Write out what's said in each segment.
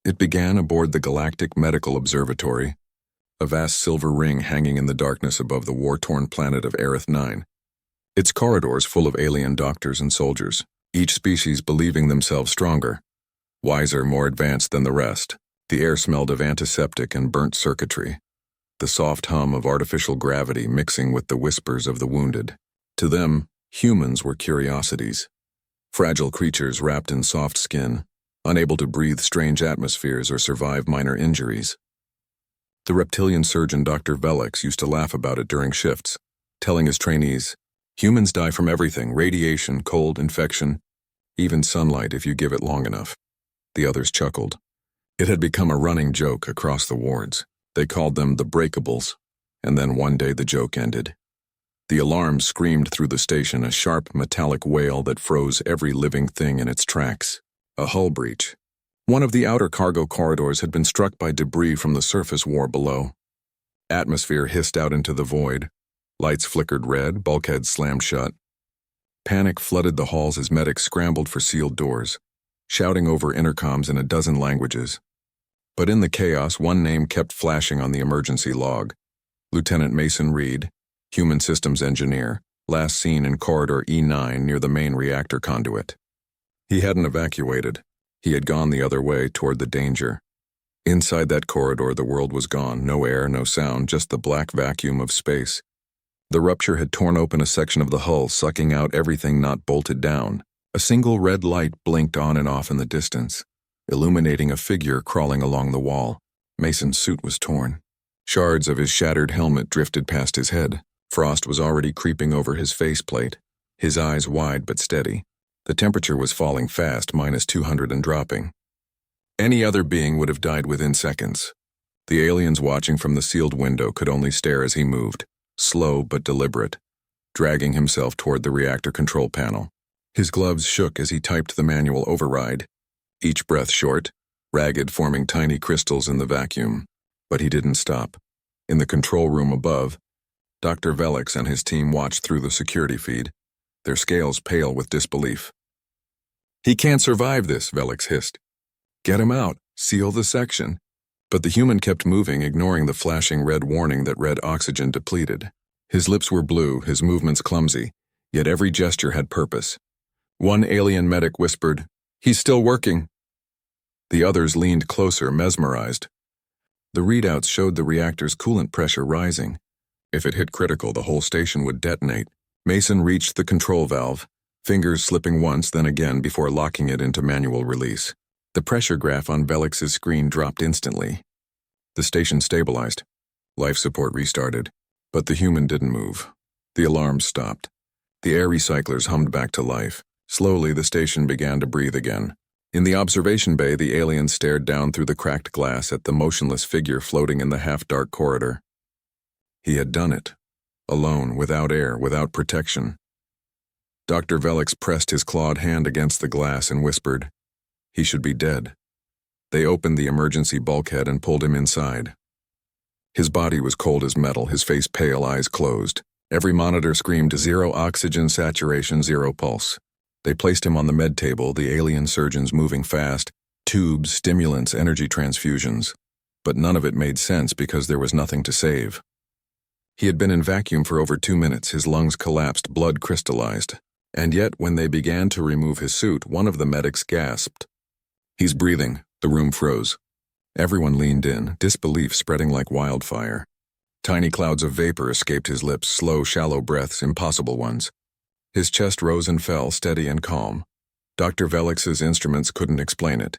It began aboard the Galactic Medical Observatory, a vast silver ring hanging in the darkness above the war-torn planet of Aerith 9. Its corridors full of alien doctors and soldiers, each species believing themselves stronger, wiser, more advanced than the rest. The air smelled of antiseptic and burnt circuitry, the soft hum of artificial gravity mixing with the whispers of the wounded. To them, humans were curiosities, fragile creatures wrapped in soft skin, unable to breathe strange atmospheres or survive minor injuries. The reptilian surgeon Dr. Velix used to laugh about it during shifts, telling his trainees, "Humans die from everything, radiation, cold, infection, even sunlight if you give it long enough." The others chuckled. It had become a running joke across the wards. They called them the breakables, and then one day the joke ended. The alarm screamed through the station, a sharp metallic wail that froze every living thing in its tracks. A hull breach. One of the outer cargo corridors had been struck by debris from the surface war below. Atmosphere hissed out into the void. Lights flickered red, bulkheads slammed shut. Panic flooded the halls as medics scrambled for sealed doors, shouting over intercoms in a dozen languages. But in the chaos, one name kept flashing on the emergency log. Lieutenant Mason Reed, Human Systems Engineer, last seen in Corridor E9 near the main reactor conduit. He hadn't evacuated. He had gone the other way toward the danger. Inside that corridor, the world was gone. No air, no sound, just the black vacuum of space. The rupture had torn open a section of the hull, sucking out everything not bolted down. A single red light blinked on and off in the distance, illuminating a figure crawling along the wall. Mason's suit was torn. Shards of his shattered helmet drifted past his head. Frost was already creeping over his faceplate, his eyes wide but steady. The temperature was falling fast, -200 and dropping. Any other being would have died within seconds. The aliens watching from the sealed window could only stare as he moved, slow but deliberate, dragging himself toward the reactor control panel. His gloves shook as he typed the manual override, each breath short, ragged, forming tiny crystals in the vacuum. But he didn't stop. In the control room above, Dr. Velix and his team watched through the security feed, their scales pale with disbelief. "He can't survive this," Velix hissed. "Get him out. Seal the section." But the human kept moving, ignoring the flashing red warning that read oxygen depleted. His lips were blue, his movements clumsy, yet every gesture had purpose. One alien medic whispered, "He's still working." The others leaned closer, mesmerized. The readouts showed the reactor's coolant pressure rising. If it hit critical, the whole station would detonate. Mason reached the control valve, fingers slipping once, then again before locking it into manual release. The pressure graph on Velix's screen dropped instantly. The station stabilized. Life support restarted. But the human didn't move. The alarms stopped. The air recyclers hummed back to life. Slowly, the station began to breathe again. In the observation bay, the aliens stared down through the cracked glass at the motionless figure floating in the half-dark corridor. He had done it. Alone, without air, without protection. Dr. Velix pressed his clawed hand against the glass and whispered, "He should be dead." They opened the emergency bulkhead and pulled him inside. His body was cold as metal, his face pale, eyes closed. Every monitor screamed 0 oxygen saturation, 0 pulse. They placed him on the med table, the alien surgeons moving fast, tubes, stimulants, energy transfusions. But none of it made sense because there was nothing to save. He had been in vacuum for over 2 minutes, his lungs collapsed, blood crystallized. And yet, when they began to remove his suit, one of the medics gasped. "He's breathing." The room froze. Everyone leaned in, disbelief spreading like wildfire. Tiny clouds of vapor escaped his lips, slow, shallow breaths, impossible ones. His chest rose and fell, steady and calm. Dr. Velix's instruments couldn't explain it.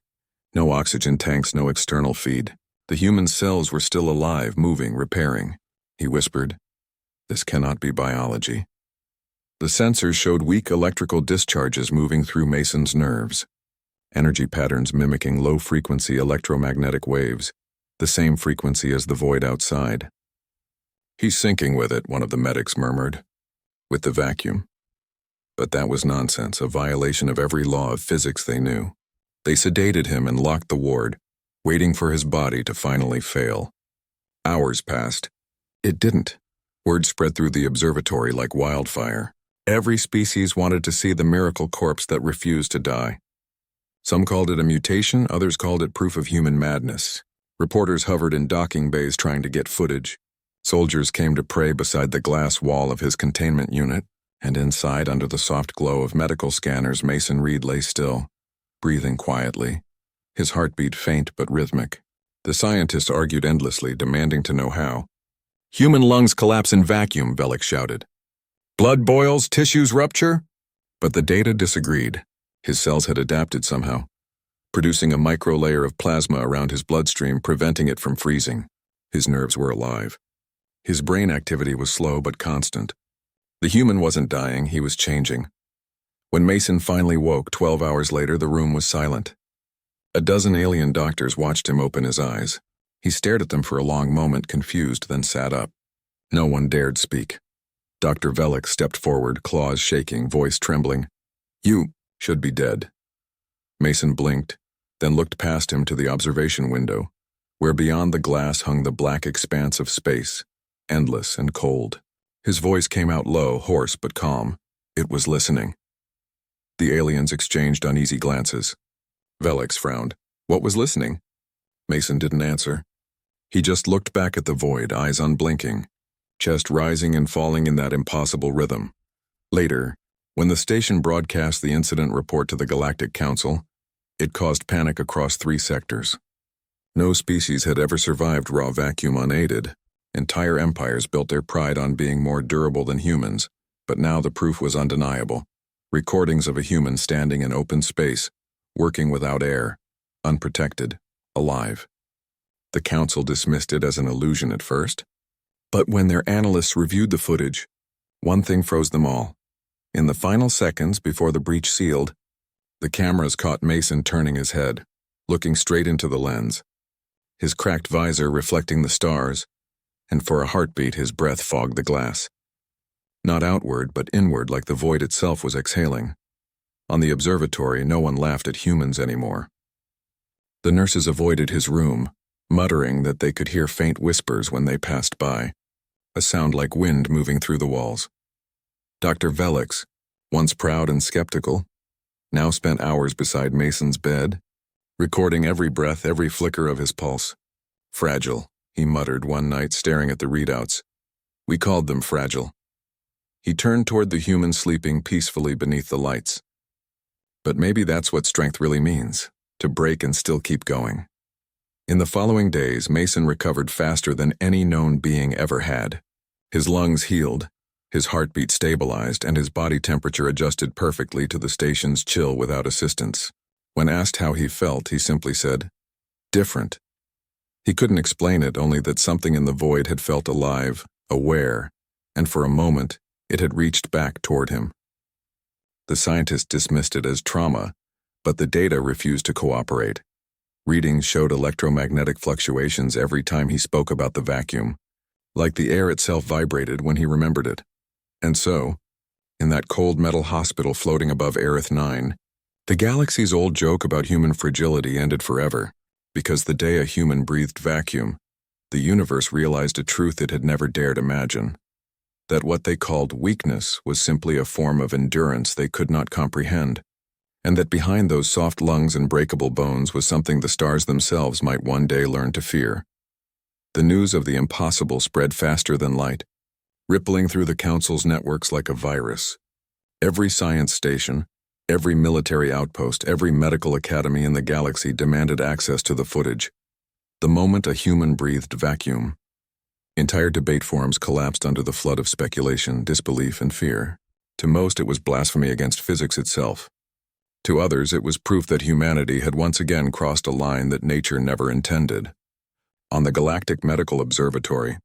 No oxygen tanks, no external feed. The human cells were still alive, moving, repairing. He whispered, "This cannot be biology." The sensors showed weak electrical discharges moving through Mason's nerves. Energy patterns mimicking low-frequency electromagnetic waves, the same frequency as the void outside. "He's sinking with it," one of the medics murmured. "With the vacuum." But that was nonsense, a violation of every law of physics they knew. They sedated him and locked the ward, waiting for his body to finally fail. Hours passed. It didn't. Word spread through the observatory like wildfire. Every species wanted to see the miracle corpse that refused to die. Some called it a mutation, others called it proof of human madness. Reporters hovered in docking bays trying to get footage. Soldiers came to pray beside the glass wall of his containment unit, and inside, under the soft glow of medical scanners, Mason Reed lay still, breathing quietly, his heartbeat faint but rhythmic. The scientists argued endlessly, demanding to know how. "Human lungs collapse in vacuum," Velix shouted. "Blood boils, tissues rupture?" But the data disagreed. His cells had adapted somehow, producing a micro-layer of plasma around his bloodstream, preventing it from freezing. His nerves were alive. His brain activity was slow but constant. The human wasn't dying, he was changing. When Mason finally woke 12 hours later, the room was silent. A dozen alien doctors watched him open his eyes. He stared at them for a long moment, confused, then sat up. No one dared speak. Dr. Velix stepped forward, claws shaking, voice trembling. "You should be dead." Mason blinked, then looked past him to the observation window, where beyond the glass hung the black expanse of space, endless and cold. His voice came out low, hoarse but calm. It was listening. The aliens exchanged uneasy glances. Velix frowned. What was listening? Mason didn't answer. He just looked back at the void, eyes unblinking, chest rising and falling in that impossible rhythm. Later, when the station broadcast the incident report to the Galactic Council, it caused panic across 3 sectors. No species had ever survived raw vacuum unaided. Entire empires built their pride on being more durable than humans, but now the proof was undeniable. Recordings of a human standing in open space, working without air, unprotected, alive. The council dismissed it as an illusion at first, but when their analysts reviewed the footage, one thing froze them all. In the final seconds before the breach sealed, the cameras caught Mason turning his head, looking straight into the lens, his cracked visor reflecting the stars, and for a heartbeat his breath fogged the glass. Not outward, but inward, like the void itself was exhaling. On the observatory, no one laughed at humans anymore. The nurses avoided his room, muttering that they could hear faint whispers when they passed by, a sound like wind moving through the walls. Dr. Velix, once proud and skeptical, now spent hours beside Mason's bed, recording every breath, every flicker of his pulse. "Fragile," he muttered one night, staring at the readouts. "We called them fragile." He turned toward the human sleeping peacefully beneath the lights. But maybe that's what strength really means, to break and still keep going. In the following days, Mason recovered faster than any known being ever had. His lungs healed, his heartbeat stabilized, and his body temperature adjusted perfectly to the station's chill without assistance. When asked how he felt, he simply said, "Different." He couldn't explain it, only that something in the void had felt alive, aware, and for a moment, it had reached back toward him. The scientists dismissed it as trauma, but the data refused to cooperate. Readings showed electromagnetic fluctuations every time he spoke about the vacuum, like the air itself vibrated when he remembered it. And so, in that cold metal hospital floating above Aerith 9, the galaxy's old joke about human fragility ended forever, because the day a human breathed vacuum, the universe realized a truth it had never dared imagine. That what they called weakness was simply a form of endurance they could not comprehend, and that behind those soft lungs and breakable bones was something the stars themselves might one day learn to fear. The news of the impossible spread faster than light, rippling through the Council's networks like a virus. Every science station, every military outpost, every medical academy in the galaxy demanded access to the footage. The moment a human breathed vacuum, entire debate forums collapsed under the flood of speculation, disbelief, and fear. To most, it was blasphemy against physics itself. To others, it was proof that humanity had once again crossed a line that nature never intended. On the Galactic Medical Observatory,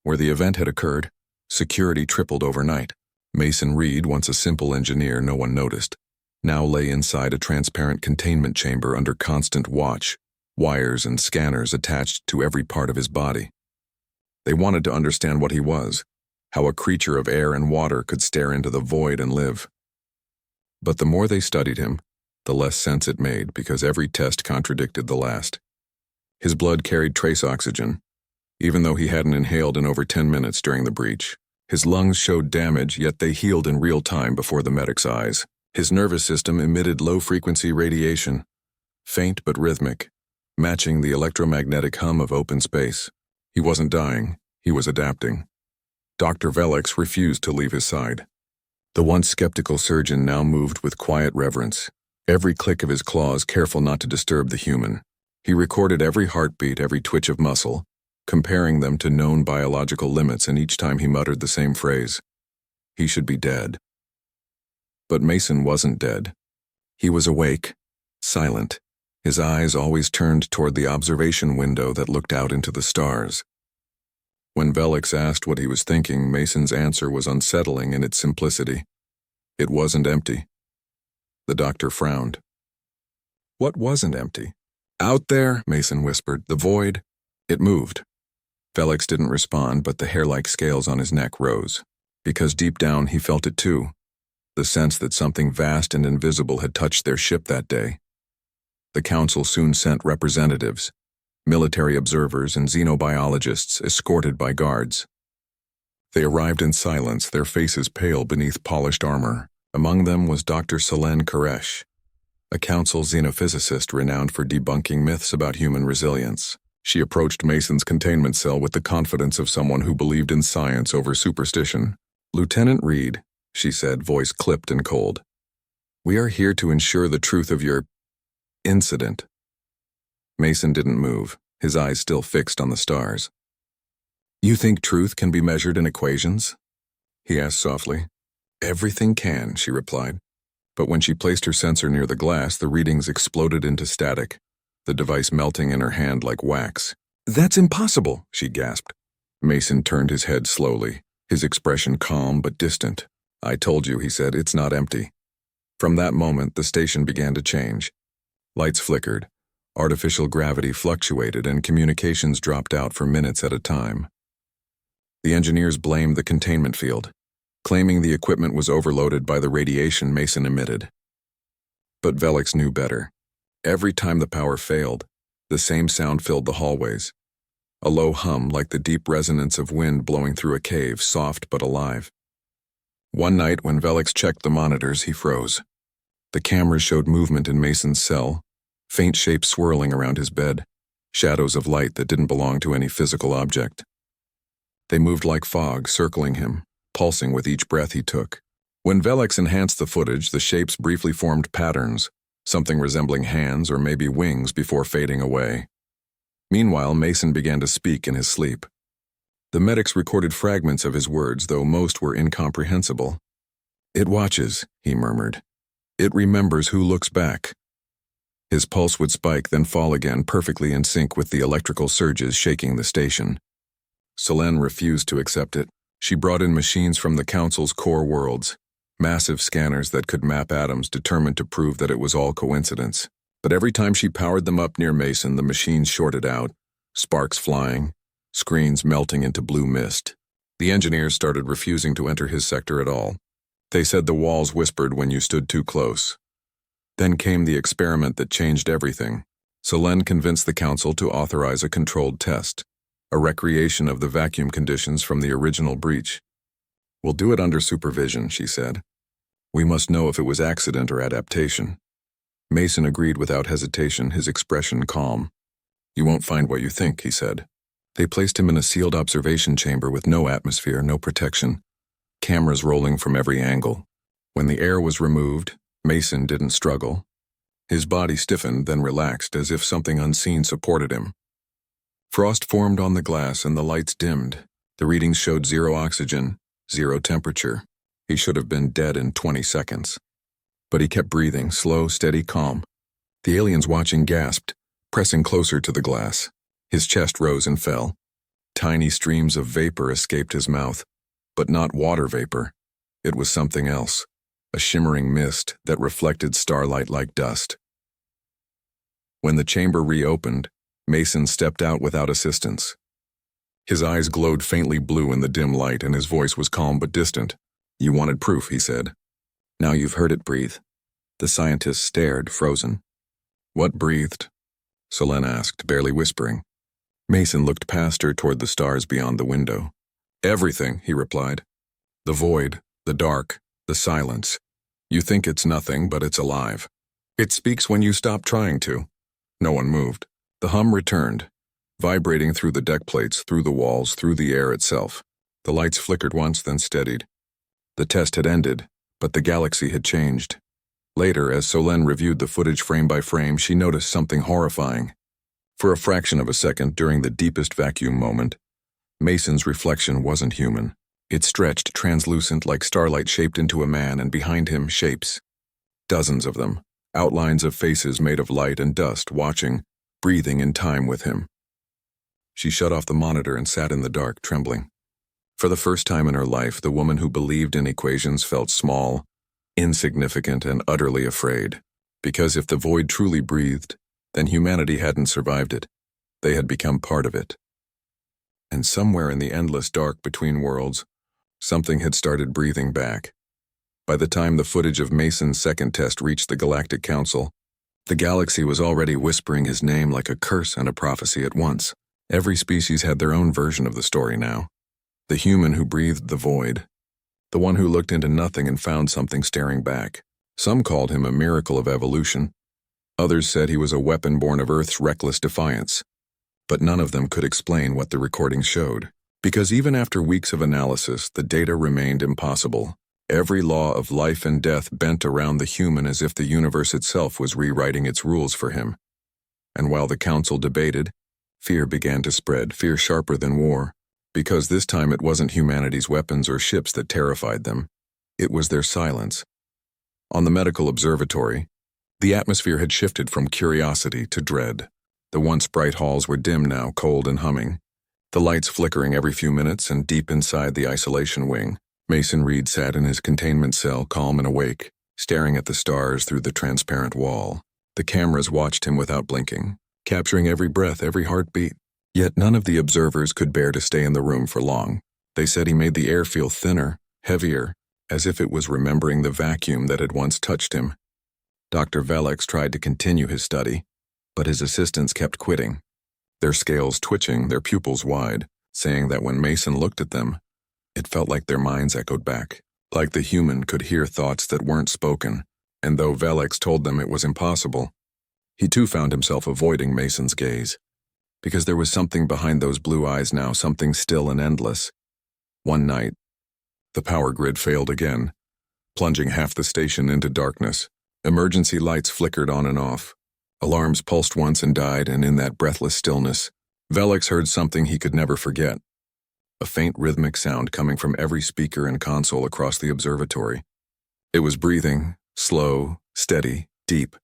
where the event had occurred, security tripled overnight. Mason Reed, once a simple engineer no one noticed, now lay inside a transparent containment chamber under constant watch, wires and scanners attached to every part of his body. They wanted to understand what he was, how a creature of air and water could stare into the void and live. But the more they studied him, the less sense it made, because every test contradicted the last. His blood carried trace oxygen, even though he hadn't inhaled in over 10 minutes during the breach. His lungs showed damage, yet they healed in real time before the medic's eyes. His nervous system emitted low-frequency radiation, faint but rhythmic, matching the electromagnetic hum of open space. He wasn't dying, he was adapting. Dr. Velix refused to leave his side. The once skeptical surgeon now moved with quiet reverence, every click of his claws careful not to disturb the human. He recorded every heartbeat, every twitch of muscle, comparing them to known biological limits, and each time he muttered the same phrase. He should be dead. But Mason wasn't dead. He was awake, silent, his eyes always turned toward the observation window that looked out into the stars. When Velix asked what he was thinking, Mason's answer was unsettling in its simplicity. It wasn't empty. The doctor frowned. What wasn't empty? Out there, Mason whispered, the void. It moved. Velix didn't respond, but the hair-like scales on his neck rose, because deep down he felt it too, the sense that something vast and invisible had touched their ship that day. The council soon sent representatives, military observers and xenobiologists escorted by guards. They arrived in silence, their faces pale beneath polished armor. Among them was Dr. Selene Koresh, a council xenophysicist renowned for debunking myths about human resilience. She approached Mason's containment cell with the confidence of someone who believed in science over superstition. Lieutenant Reed, she said, voice clipped and cold. We are here to ensure the truth of your incident. Mason didn't move, his eyes still fixed on the stars. You think truth can be measured in equations? He asked softly. Everything can, she replied. But when she placed her sensor near the glass, the readings exploded into static, the device melting in her hand like wax. That's impossible, she gasped. Mason turned his head slowly, his expression calm but distant. I told you, he said, it's not empty. From that moment, the station began to change. Lights flickered, artificial gravity fluctuated, and communications dropped out for minutes at a time. The engineers blamed the containment field, claiming the equipment was overloaded by the radiation Mason emitted. But Velix knew better. Every time the power failed, the same sound filled the hallways. A low hum like the deep resonance of wind blowing through a cave, soft but alive. One night when Velix checked the monitors, he froze. The cameras showed movement in Mason's cell, faint shapes swirling around his bed, shadows of light that didn't belong to any physical object. They moved like fog, circling him, pulsing with each breath he took. When Velix enhanced the footage, the shapes briefly formed patterns, something resembling hands or maybe wings before fading away. Meanwhile, Mason began to speak in his sleep. The medics recorded fragments of his words, though most were incomprehensible. It watches, he murmured. It remembers who looks back. His pulse would spike, then fall again, perfectly in sync with the electrical surges shaking the station. Selene refused to accept it. She brought in machines from the Council's core worlds, massive scanners that could map atoms, determined to prove that it was all coincidence. But every time she powered them up near Mason, the machines shorted out, sparks flying, screens melting into blue mist. The engineers started refusing to enter his sector at all. They said the walls whispered when you stood too close. Then came the experiment that changed everything. Selene convinced the Council to authorize a controlled test, a recreation of the vacuum conditions from the original breach. We'll do it under supervision, she said. We must know if it was accident or adaptation. Mason agreed without hesitation, his expression calm. You won't find what you think, he said. They placed him in a sealed observation chamber with no atmosphere, no protection, cameras rolling from every angle. When the air was removed, Mason didn't struggle. His body stiffened, then relaxed, as if something unseen supported him. Frost formed on the glass and the lights dimmed. The readings showed 0 oxygen, 0 temperature. He should have been dead in 20 seconds. But he kept breathing, slow, steady, calm. The aliens watching gasped, pressing closer to the glass. His chest rose and fell. Tiny streams of vapor escaped his mouth, but not water vapor. It was something else, a shimmering mist that reflected starlight like dust. When the chamber reopened, Mason stepped out without assistance. His eyes glowed faintly blue in the dim light, and his voice was calm but distant. You wanted proof, he said. Now you've heard it breathe. The scientist stared, frozen. What breathed? Selene asked, barely whispering. Mason looked past her toward the stars beyond the window. Everything, he replied. The void, the dark, the silence. You think it's nothing, but it's alive. It speaks when you stop trying to. No one moved. The hum returned, vibrating through the deck plates, through the walls, through the air itself. The lights flickered once, then steadied. The test had ended, but the galaxy had changed. Later, as Solène reviewed the footage frame by frame, she noticed something horrifying. For a fraction of a second, during the deepest vacuum moment, Mason's reflection wasn't human. It stretched, translucent, like starlight shaped into a man, and behind him, shapes. Dozens of them, outlines of faces made of light and dust, watching, breathing in time with him. She shut off the monitor and sat in the dark, trembling. For the first time in her life, the woman who believed in equations felt small, insignificant, and utterly afraid. Because if the void truly breathed, then humanity hadn't survived it. They had become part of it. And somewhere in the endless dark between worlds, something had started breathing back. By the time the footage of Mason's second test reached the Galactic Council, the galaxy was already whispering his name like a curse and a prophecy at once. Every species had their own version of the story now. The human who breathed the void. The one who looked into nothing and found something staring back. Some called him a miracle of evolution. Others said he was a weapon born of Earth's reckless defiance. But none of them could explain what the recording showed. Because even after weeks of analysis, the data remained impossible. Every law of life and death bent around the human as if the universe itself was rewriting its rules for him. And while the council debated, fear began to spread, fear sharper than war. Because this time it wasn't humanity's weapons or ships that terrified them. It was their silence. On the medical observatory, the atmosphere had shifted from curiosity to dread. The once bright halls were dim now, cold and humming. The lights flickering every few minutes, and deep inside the isolation wing, Mason Reed sat in his containment cell, calm and awake, staring at the stars through the transparent wall. The cameras watched him without blinking, capturing every breath, every heartbeat. Yet none of the observers could bear to stay in the room for long. They said he made the air feel thinner, heavier, as if it was remembering the vacuum that had once touched him. Dr. Velix tried to continue his study, but his assistants kept quitting, their scales twitching, their pupils wide, saying that when Mason looked at them, it felt like their minds echoed back, like the human could hear thoughts that weren't spoken, and though Velix told them it was impossible, he too found himself avoiding Mason's gaze. Because there was something behind those blue eyes now, something still and endless. One night, the power grid failed again, plunging half the station into darkness. Emergency lights flickered on and off. Alarms pulsed once and died, and in that breathless stillness, Velix heard something he could never forget. A faint rhythmic sound coming from every speaker and console across the observatory. It was breathing, slow, steady, deep.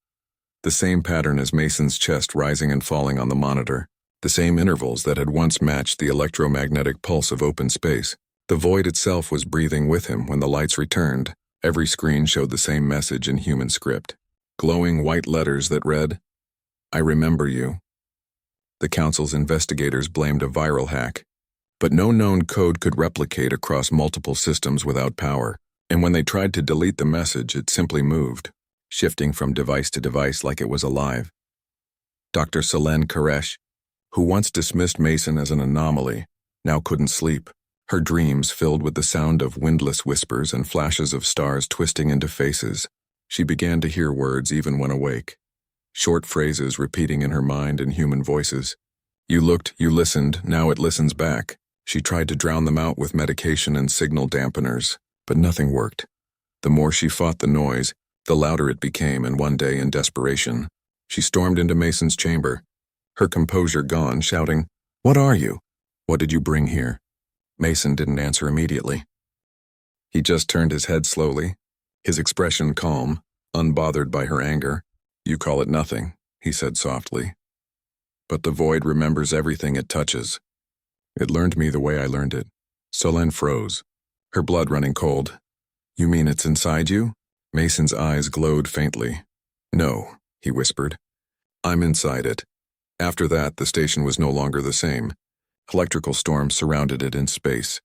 The same pattern as Mason's chest rising and falling on the monitor. The same intervals that had once matched the electromagnetic pulse of open space. The void itself was breathing with him when the lights returned. Every screen showed the same message in human script. Glowing white letters that read, "I remember you." The council's investigators blamed a viral hack. But no known code could replicate across multiple systems without power. And when they tried to delete the message, it simply moved, shifting from device to device like it was alive. Dr. Solène Koresh, who once dismissed Mason as an anomaly, now couldn't sleep, her dreams filled with the sound of windless whispers and flashes of stars twisting into faces. She began to hear words even when awake, short phrases repeating in her mind in human voices. You looked, you listened, now it listens back. She tried to drown them out with medication and signal dampeners, but nothing worked. The more she fought the noise, the louder it became, and one day, in desperation, she stormed into Mason's chamber, her composure gone, shouting, "What are you? What did you bring here?" Mason didn't answer immediately. He just turned his head slowly, his expression calm, unbothered by her anger. "You call it nothing," he said softly. "But the void remembers everything it touches. It learned me the way I learned it." Solène froze, her blood running cold. "You mean it's inside you?" Mason's eyes glowed faintly. "No," he whispered. "I'm inside it." After that, the station was no longer the same. Electrical storms surrounded it in space,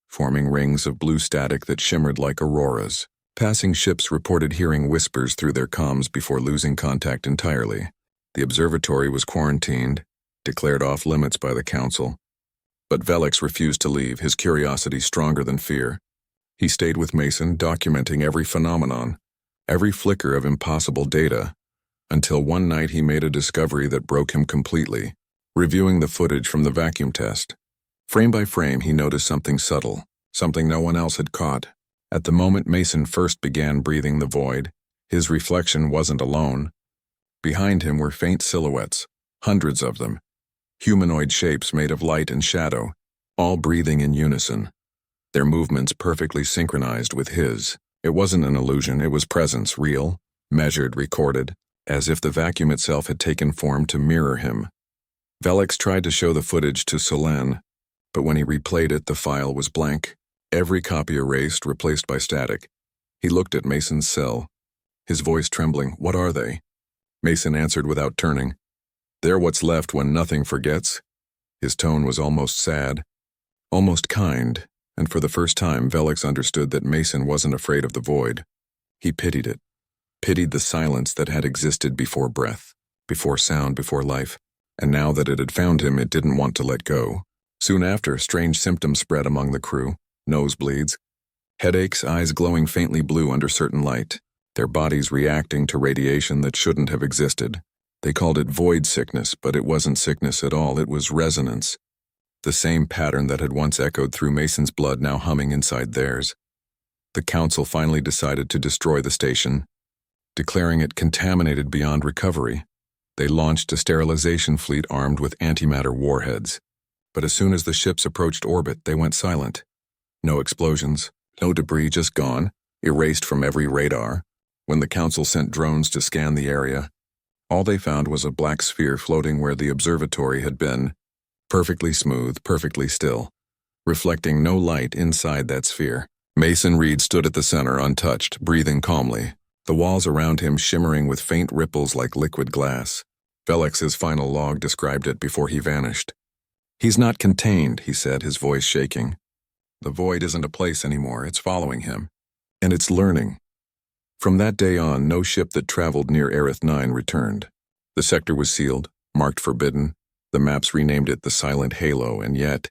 forming rings of blue static that shimmered like auroras. Passing ships reported hearing whispers through their comms before losing contact entirely. The observatory was quarantined, declared off limits by the council. But Velix refused to leave, his curiosity stronger than fear. He stayed with Mason, documenting every phenomenon, every flicker of impossible data, until one night he made a discovery that broke him completely. Reviewing the footage from the vacuum test, frame by frame he noticed something subtle, something no one else had caught. At the moment Mason first began breathing the void, his reflection wasn't alone. Behind him were faint silhouettes, hundreds of them, humanoid shapes made of light and shadow, all breathing in unison, their movements perfectly synchronized with his. It wasn't an illusion, it was presence, real, measured, recorded, as if the vacuum itself had taken form to mirror him. Velix tried to show the footage to Selene, but when he replayed it, the file was blank, every copy erased, replaced by static. He looked at Mason's cell, his voice trembling. "What are they?" Mason answered without turning. "They're what's left when nothing forgets." His tone was almost sad, almost kind, and for the first time Velix understood that Mason wasn't afraid of the void. He pitied it, pitied the silence that had existed before breath, before sound, before life, and now that it had found him, it didn't want to let go. Soon after, strange symptoms spread among the crew: nosebleeds, headaches, eyes glowing faintly blue under certain light, their bodies reacting to radiation that shouldn't have existed. They called it void sickness, but it wasn't sickness at all, it was resonance. The same pattern that had once echoed through Mason's blood now humming inside theirs. The council finally decided to destroy the station, declaring it contaminated beyond recovery. They launched a sterilization fleet armed with antimatter warheads. But as soon as the ships approached orbit, they went silent. No explosions, no debris, just gone, erased from every radar. When the council sent drones to scan the area, all they found was a black sphere floating where the observatory had been, perfectly smooth, perfectly still, reflecting no light inside that sphere. Mason Reed stood at the center, untouched, breathing calmly, the walls around him shimmering with faint ripples like liquid glass. Velix's final log described it before he vanished. "He's not contained," he said, his voice shaking. "The void isn't a place anymore, it's following him. And it's learning." From that day on, no ship that traveled near Aerith 9 returned. The sector was sealed, marked forbidden. The maps renamed it the Silent Halo, and yet,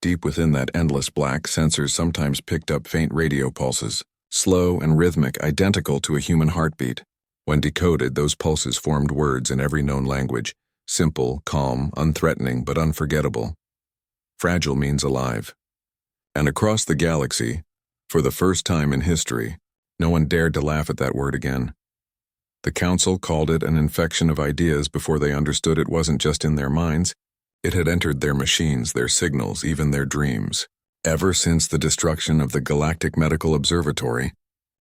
deep within that endless black, sensors sometimes picked up faint radio pulses, slow and rhythmic, identical to a human heartbeat. When decoded, those pulses formed words in every known language, simple, calm, unthreatening, but unforgettable. Fragile means alive. And across the galaxy, for the first time in history, no one dared to laugh at that word again. The council called it an infection of ideas before they understood it wasn't just in their minds. It had entered their machines, their signals, even their dreams. Ever since the destruction of the Galactic Medical Observatory,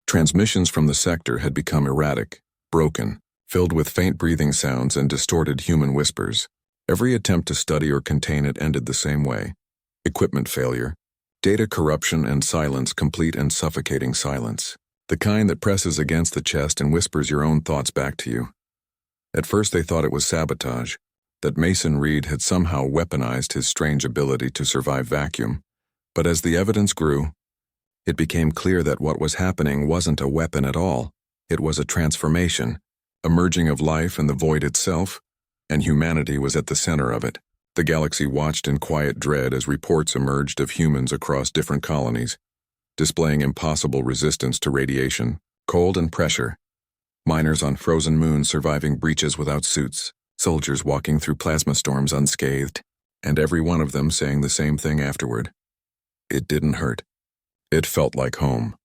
transmissions from the sector had become erratic, broken, filled with faint breathing sounds and distorted human whispers. Every attempt to study or contain it ended the same way: equipment failure, data corruption, and silence, complete and suffocating silence. The kind that presses against the chest and whispers your own thoughts back to you. At first they thought it was sabotage, that Mason Reed had somehow weaponized his strange ability to survive vacuum. But as the evidence grew, it became clear that what was happening wasn't a weapon at all. It was a transformation, a merging of life and the void itself, and humanity was at the center of it. The galaxy watched in quiet dread as reports emerged of humans across different colonies, displaying impossible resistance to radiation, cold, and pressure. Miners on frozen moons surviving breaches without suits, soldiers walking through plasma storms unscathed, and every one of them saying the same thing afterward: it didn't hurt. It felt like home.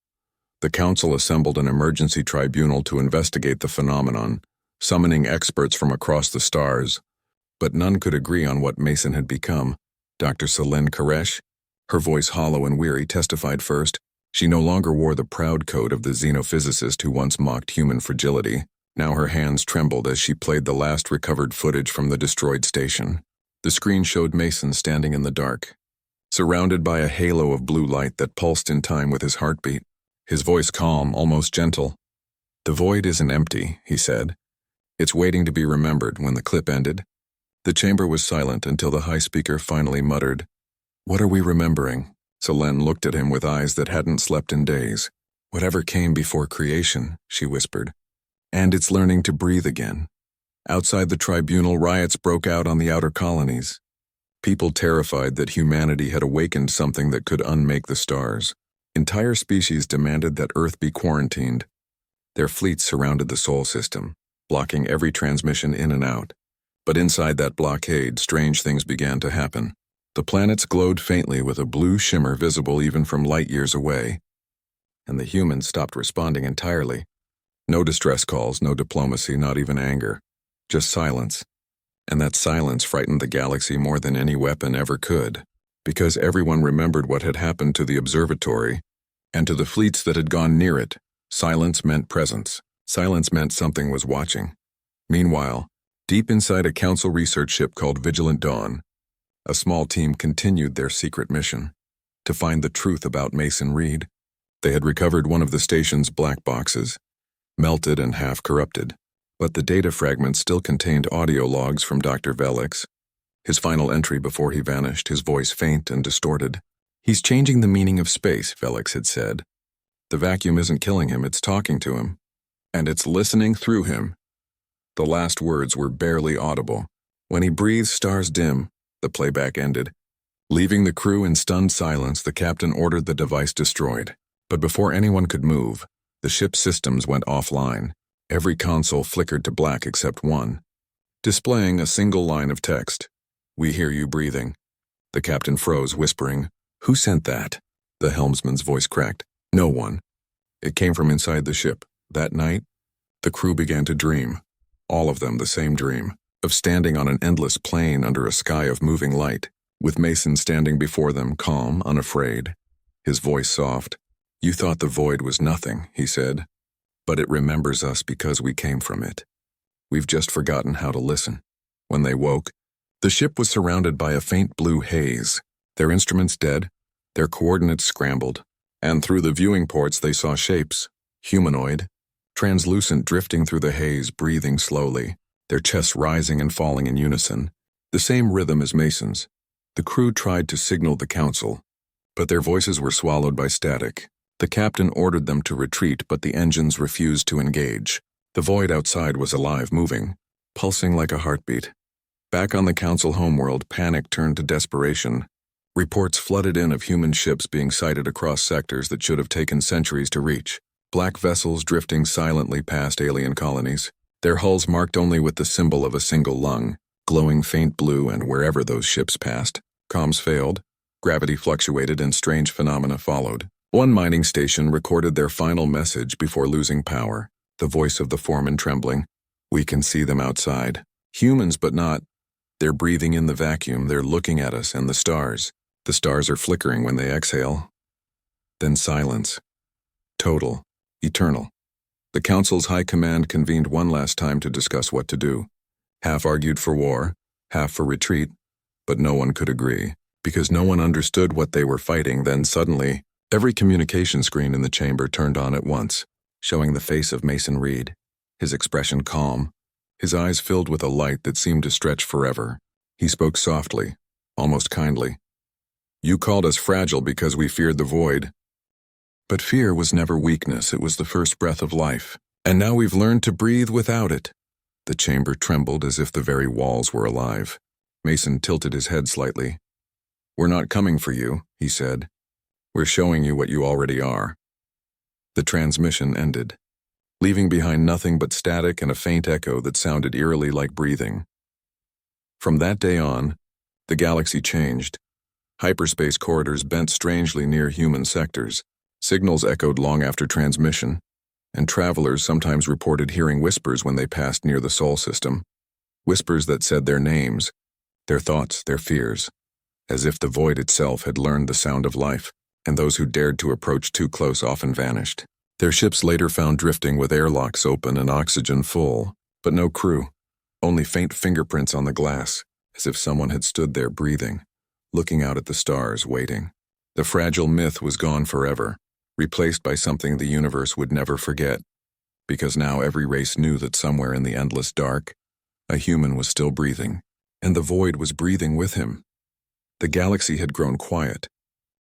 The council assembled an emergency tribunal to investigate the phenomenon, summoning experts from across the stars, but none could agree on what Mason had become. Dr. Selene Koresh, her voice hollow and weary, testified first. She no longer wore the proud coat of the xenophysicist who once mocked human fragility. Now her hands trembled as she played the last recovered footage from the destroyed station. The screen showed Mason standing in the dark, surrounded by a halo of blue light that pulsed in time with his heartbeat, his voice calm, almost gentle. "The void isn't empty," he said. "It's waiting to be remembered." When the clip ended, the chamber was silent until the high speaker finally muttered, "What are we remembering?" Selene looked at him with eyes that hadn't slept in days. "Whatever came before creation," she whispered. "And it's learning to breathe again." Outside the tribunal, riots broke out on the outer colonies. People terrified that humanity had awakened something that could unmake the stars. Entire species demanded that Earth be quarantined. Their fleets surrounded the Sol system, blocking every transmission in and out. But inside that blockade, strange things began to happen. The planets glowed faintly with a blue shimmer visible even from light years away. And the humans stopped responding entirely. No distress calls, no diplomacy, not even anger. Just silence. And that silence frightened the galaxy more than any weapon ever could, because everyone remembered what had happened to the observatory and to the fleets that had gone near it. Silence meant presence. Silence meant something was watching. Meanwhile, deep inside a council research ship called Vigilant Dawn, a small team continued their secret mission to find the truth about Mason Reed. They had recovered one of the station's black boxes, melted and half corrupted, but the data fragments still contained audio logs from Dr. Velix. His final entry before he vanished, his voice faint and distorted. "He's changing the meaning of space," Velix had said. "The vacuum isn't killing him, it's talking to him. And it's listening through him." The last words were barely audible. When he breathed, stars dim, the playback ended. Leaving the crew in stunned silence, the captain ordered the device destroyed. But before anyone could move, the ship's systems went offline. Every console flickered to black except one, displaying a single line of text. "We hear you breathing." The captain froze, whispering, "Who sent that?" The helmsman's voice cracked. "No one." It came from inside the ship. That night, the crew began to dream. All of them the same dream, of standing on an endless plain under a sky of moving light, with Mason standing before them, calm, unafraid. His voice soft. "You thought the void was nothing," he said, "but it remembers us because we came from it. We've just forgotten how to listen." When they woke, the ship was surrounded by a faint blue haze, their instruments dead, their coordinates scrambled, and through the viewing ports they saw shapes, humanoid, translucent, drifting through the haze, breathing slowly, their chests rising and falling in unison, the same rhythm as Mason's. The crew tried to signal the council, but their voices were swallowed by static. The captain ordered them to retreat, but the engines refused to engage. The void outside was alive, moving, pulsing like a heartbeat. Back on the council homeworld, panic turned to desperation. Reports flooded in of human ships being sighted across sectors that should have taken centuries to reach. Black vessels drifting silently past alien colonies, their hulls marked only with the symbol of a single lung, glowing faint blue, and wherever those ships passed, comms failed, gravity fluctuated, and strange phenomena followed. One mining station recorded their final message before losing power, the voice of the foreman trembling. "We can see them outside. Humans, but not. They're breathing in the vacuum, they're looking at us and the stars. The stars are flickering when they exhale." Then silence. Total. Eternal. The council's high command convened one last time to discuss what to do. Half argued for war, half for retreat, but no one could agree, because no one understood what they were fighting. Then suddenly, every communication screen in the chamber turned on at once, showing the face of Mason Reed, his expression calm, his eyes filled with a light that seemed to stretch forever. He spoke softly, almost kindly. "You called us fragile because we feared the void. But fear was never weakness, it was the first breath of life. And now we've learned to breathe without it." The chamber trembled as if the very walls were alive. Mason tilted his head slightly. "We're not coming for you," he said. "We're showing you what you already are." The transmission ended, leaving behind nothing but static and a faint echo that sounded eerily like breathing. From that day on, the galaxy changed. Hyperspace corridors bent strangely near human sectors. Signals echoed long after transmission, and travelers sometimes reported hearing whispers when they passed near the Sol system. Whispers that said their names, their thoughts, their fears, as if the void itself had learned the sound of life, and those who dared to approach too close often vanished. Their ships later found drifting with airlocks open and oxygen full, but no crew, only faint fingerprints on the glass, as if someone had stood there breathing, looking out at the stars, waiting. The fragile myth was gone forever, replaced by something the universe would never forget, because now every race knew that somewhere in the endless dark, a human was still breathing, and the void was breathing with him. The galaxy had grown quiet,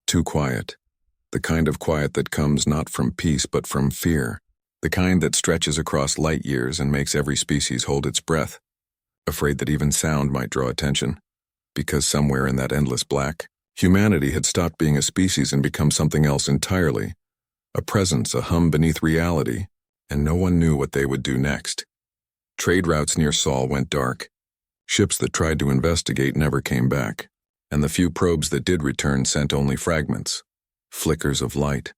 too quiet, the kind of quiet that comes not from peace but from fear, the kind that stretches across light years and makes every species hold its breath, afraid that even sound might draw attention, because somewhere in that endless black, humanity had stopped being a species and become something else entirely. A presence, a hum beneath reality, and no one knew what they would do next. Trade routes near Sol went dark. Ships that tried to investigate never came back, and the few probes that did return sent only fragments, flickers of light,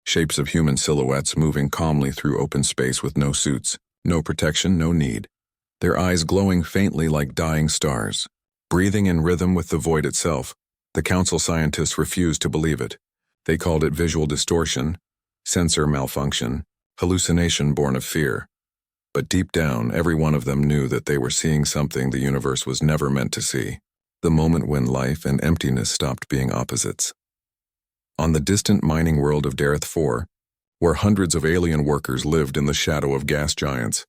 shapes of human silhouettes moving calmly through open space with no suits, no protection, no need, their eyes glowing faintly like dying stars, breathing in rhythm with the void itself. The council scientists refused to believe it. They called it visual distortion, sensor malfunction, hallucination born of fear. But deep down, every one of them knew that they were seeing something the universe was never meant to see, the moment when life and emptiness stopped being opposites. On the distant mining world of Dareth 4, where hundreds of alien workers lived in the shadow of gas giants,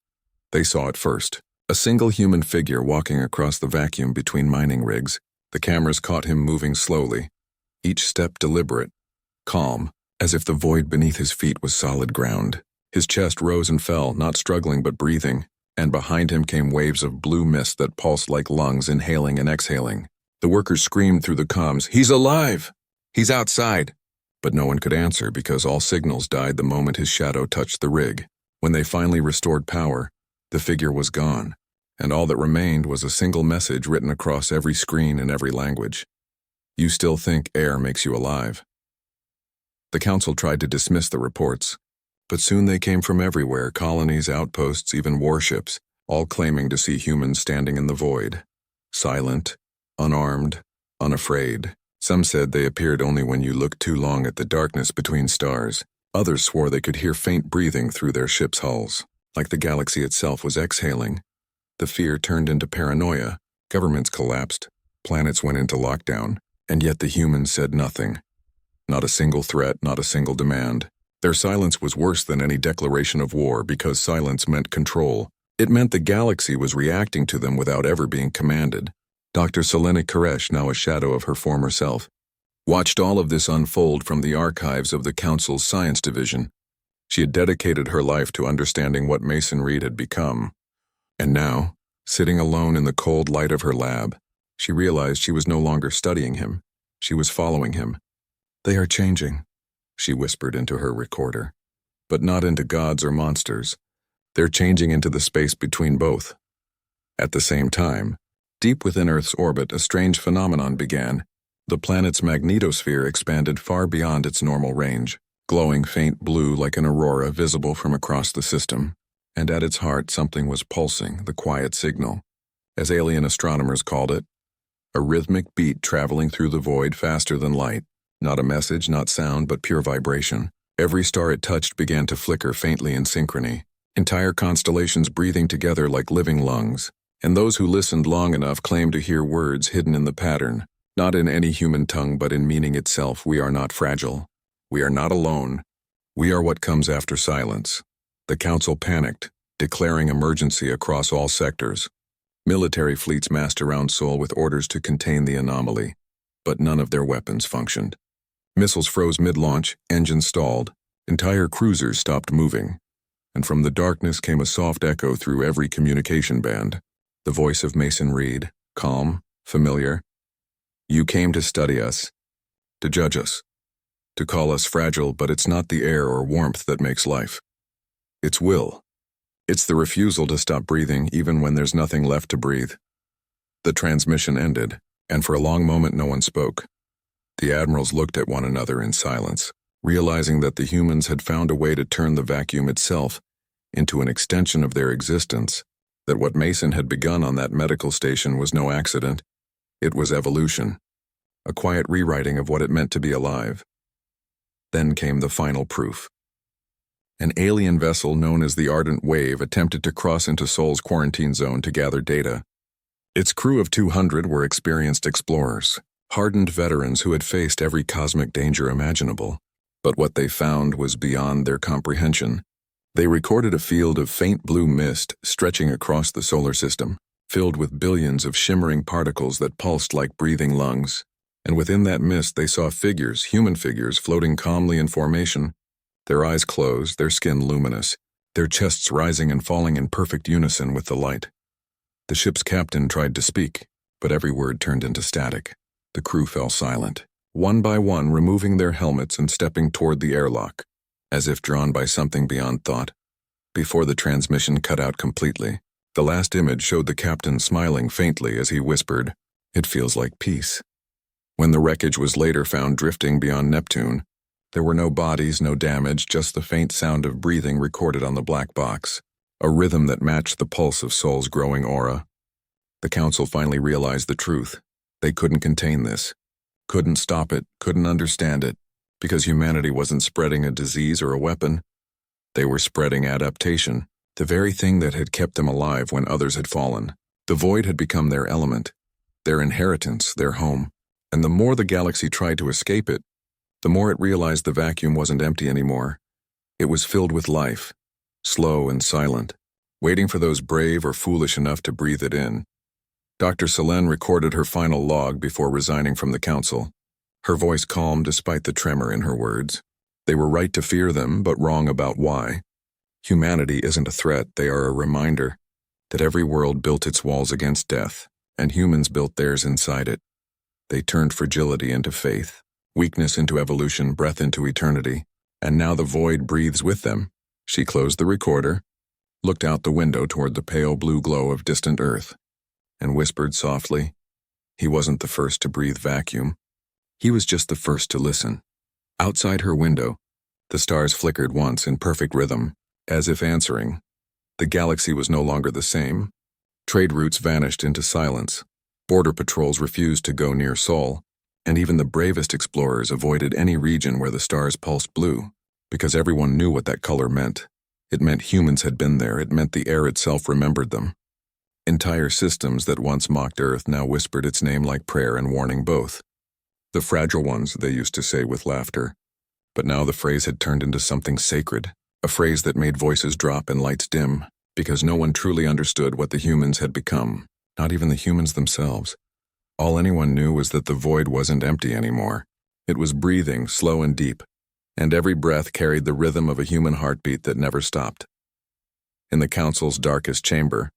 they saw it first. A single human figure walking across the vacuum between mining rigs. The cameras caught him moving slowly, each step deliberate, calm, as if the void beneath his feet was solid ground. His chest rose and fell, not struggling but breathing, and behind him came waves of blue mist that pulsed like lungs, inhaling and exhaling. The workers screamed through the comms, "He's alive! He's outside!" But no one could answer because all signals died the moment his shadow touched the rig. When they finally restored power, the figure was gone, and all that remained was a single message written across every screen in every language. "You still think air makes you alive." The council tried to dismiss the reports, but soon they came from everywhere, colonies, outposts, even warships, all claiming to see humans standing in the void, silent, unarmed, unafraid. Some said they appeared only when you looked too long at the darkness between stars. Others swore they could hear faint breathing through their ships' hulls, like the galaxy itself was exhaling. The fear turned into paranoia, governments collapsed, planets went into lockdown, and yet the humans said nothing. Not a single threat, not a single demand. Their silence was worse than any declaration of war because silence meant control. It meant the galaxy was reacting to them without ever being commanded. Dr. Selene Koresh, now a shadow of her former self, watched all of this unfold from the archives of the Council's Science Division. She had dedicated her life to understanding what Mason Reed had become. And now, sitting alone in the cold light of her lab, she realized she was no longer studying him. She was following him. "They are changing," she whispered into her recorder. "But not into gods or monsters. They're changing into the space between both." At the same time, deep within Earth's orbit, a strange phenomenon began. The planet's magnetosphere expanded far beyond its normal range, glowing faint blue like an aurora visible from across the system. And at its heart something was pulsing, the quiet signal, as alien astronomers called it, a rhythmic beat traveling through the void faster than light. Not a message, not sound, but pure vibration. Every star it touched began to flicker faintly in synchrony, entire constellations breathing together like living lungs. And those who listened long enough claimed to hear words hidden in the pattern, not in any human tongue but in meaning itself. "We are not fragile. We are not alone. We are what comes after silence." The council panicked, declaring emergency across all sectors. Military fleets massed around Sol with orders to contain the anomaly, but none of their weapons functioned. Missiles froze mid-launch, engines stalled, entire cruisers stopped moving, and from the darkness came a soft echo through every communication band. The voice of Mason Reed, calm, familiar. "You came to study us, to judge us, to call us fragile, but it's not the air or warmth that makes life. It's will. It's the refusal to stop breathing even when there's nothing left to breathe." The transmission ended, and for a long moment no one spoke. The admirals looked at one another in silence, realizing that the humans had found a way to turn the vacuum itself into an extension of their existence, that what Mason had begun on that medical station was no accident. It was evolution, a quiet rewriting of what it meant to be alive. Then came the final proof. An alien vessel known as the Ardent Wave attempted to cross into Sol's quarantine zone to gather data. Its crew of 200 were experienced explorers, hardened veterans who had faced every cosmic danger imaginable. But what they found was beyond their comprehension. They recorded a field of faint blue mist stretching across the solar system, filled with billions of shimmering particles that pulsed like breathing lungs. And within that mist they saw figures, human figures, floating calmly in formation, their eyes closed, their skin luminous, their chests rising and falling in perfect unison with the light. The ship's captain tried to speak, but every word turned into static. The crew fell silent, one by one removing their helmets and stepping toward the airlock, as if drawn by something beyond thought. before the transmission cut out completely. The last image showed the captain smiling faintly as he whispered, "It feels like peace." When the wreckage was later found drifting beyond Neptune, there were no bodies, no damage, just the faint sound of breathing recorded on the black box, a rhythm that matched the pulse of Sol's growing aura. The council finally realized the truth. They couldn't contain this, couldn't stop it, couldn't understand it, because humanity wasn't spreading a disease or a weapon. They were spreading adaptation, the very thing that had kept them alive when others had fallen. The void had become their element, their inheritance, their home. And the more the galaxy tried to escape it, the more it realized the vacuum wasn't empty anymore. It was filled with life, slow and silent, waiting for those brave or foolish enough to breathe it in. Dr. Selene recorded her final log before resigning from the council, her voice calm despite the tremor in her words. They were right to fear them, but wrong about why. Humanity isn't a threat, they are a reminder that every world built its walls against death, and humans built theirs inside it. They turned fragility into faith, weakness into evolution, breath into eternity, and now the void breathes with them. She closed the recorder, looked out the window toward the pale blue glow of distant Earth, and whispered softly, "He wasn't the first to breathe vacuum. He was just the first to listen." Outside her window, the stars flickered once in perfect rhythm, as if answering. The galaxy was no longer the same. Trade routes vanished into silence. Border patrols refused to go near Sol, and even the bravest explorers avoided any region where the stars pulsed blue, because everyone knew what that color meant. It meant humans had been there, it meant the air itself remembered them. Entire systems that once mocked Earth now whispered its name like prayer and warning both. The fragile ones, they used to say with laughter. But now the phrase had turned into something sacred, a phrase that made voices drop and lights dim, because no one truly understood what the humans had become. Not even the humans themselves. All anyone knew was that the void wasn't empty anymore. It was breathing, slow and deep, and every breath carried the rhythm of a human heartbeat that never stopped. In the council's darkest chamber,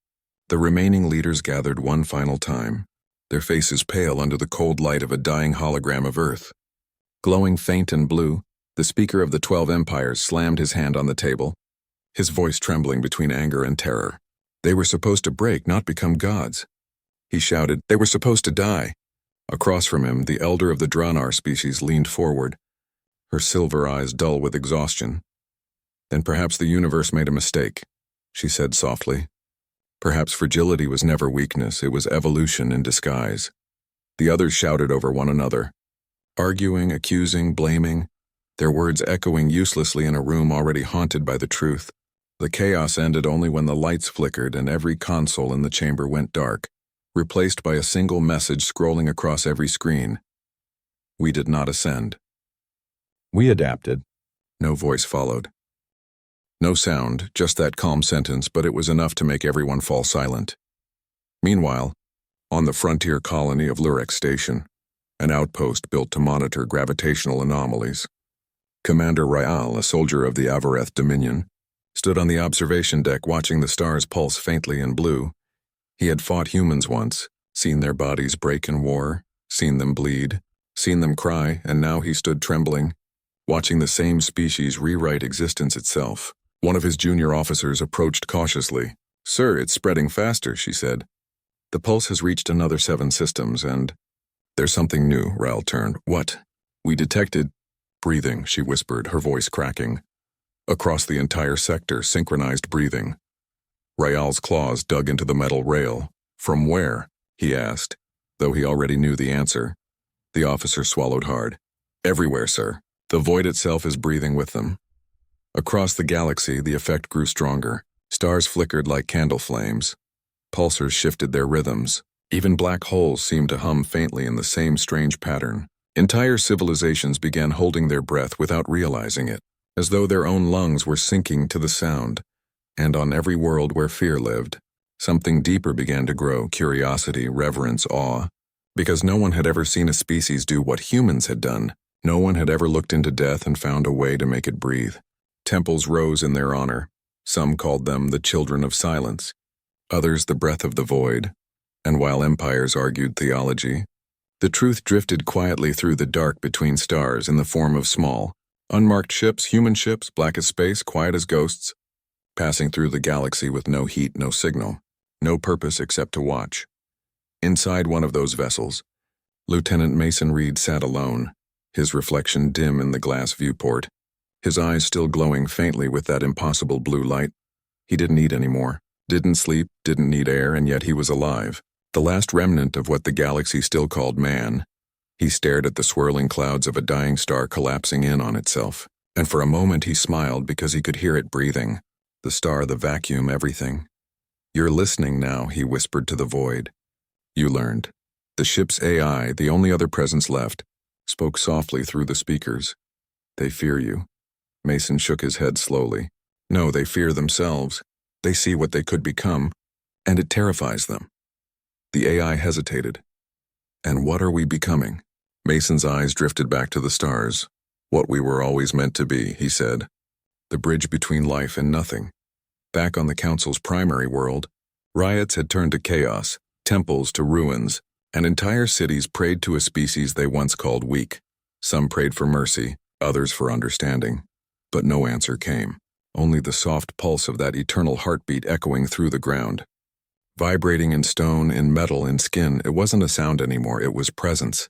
the remaining leaders gathered one final time, their faces pale under the cold light of a dying hologram of Earth. Glowing faint and blue, the speaker of the 12 empires slammed his hand on the table, his voice trembling between anger and terror. They were supposed to break, not become gods. He shouted, they were supposed to die. Across from him, the elder of the Dranar species leaned forward, her silver eyes dull with exhaustion. "Then perhaps the universe made a mistake," she said softly. "Perhaps fragility was never weakness, it was evolution in disguise." The others shouted over one another, arguing, accusing, blaming, their words echoing uselessly in a room already haunted by the truth. The chaos ended only when the lights flickered and every console in the chamber went dark, replaced by a single message scrolling across every screen. "We did not ascend. We adapted." No voice followed. No sound, just that calm sentence, but it was enough to make everyone fall silent. Meanwhile, on the frontier colony of Lurex Station, an outpost built to monitor gravitational anomalies, Commander Rael, a soldier of the Avareth Dominion, stood on the observation deck watching the stars pulse faintly in blue. He had fought humans once, seen their bodies break in war, seen them bleed, seen them cry, and now he stood trembling, watching the same species rewrite existence itself. One of his junior officers approached cautiously. "Sir, it's spreading faster," she said. "The pulse has reached another 7 systems, and—" "There's something new," Rael turned. "What?" "We detected—" "Breathing," she whispered, her voice cracking. Across the entire sector, synchronized breathing. Rael's claws dug into the metal rail. "From where?" he asked, though he already knew the answer. The officer swallowed hard. "Everywhere, sir. The void itself is breathing with them." Across the galaxy, the effect grew stronger. Stars flickered like candle flames. Pulsars shifted their rhythms. Even black holes seemed to hum faintly in the same strange pattern. Entire civilizations began holding their breath without realizing it, as though their own lungs were sinking to the sound. And on every world where fear lived, something deeper began to grow: curiosity, reverence, awe. Because no one had ever seen a species do what humans had done. No one had ever looked into death and found a way to make it breathe. Temples rose in their honor. Some called them the children of silence, others the breath of the void. And while empires argued theology, the truth drifted quietly through the dark between stars in the form of small, unmarked ships, human ships, black as space, quiet as ghosts. passing through the galaxy with no heat, no signal, no purpose except to watch. Inside one of those vessels, Lieutenant Mason Reed sat alone, his reflection dim in the glass viewport, his eyes still glowing faintly with that impossible blue light. He didn't eat anymore, didn't sleep, didn't need air, and yet he was alive, the last remnant of what the galaxy still called man. He stared at the swirling clouds of a dying star collapsing in on itself, and for a moment he smiled because he could hear it breathing, the star, the vacuum, everything. "You're listening now," he whispered to the void. "You learned." The ship's AI, the only other presence left, spoke softly through the speakers. "They fear you." Mason shook his head slowly. "No, they fear themselves. They see what they could become, and it terrifies them." The AI hesitated. "And what are we becoming?" Mason's eyes drifted back to the stars. "What we were always meant to be," he said. "The bridge between life and nothing." Back on the Council's primary world, riots had turned to chaos, temples to ruins, and entire cities prayed to a species they once called weak. Some prayed for mercy, others for understanding. But no answer came, only the soft pulse of that eternal heartbeat echoing through the ground. Vibrating in stone, in metal, in skin, it wasn't a sound anymore, it was presence.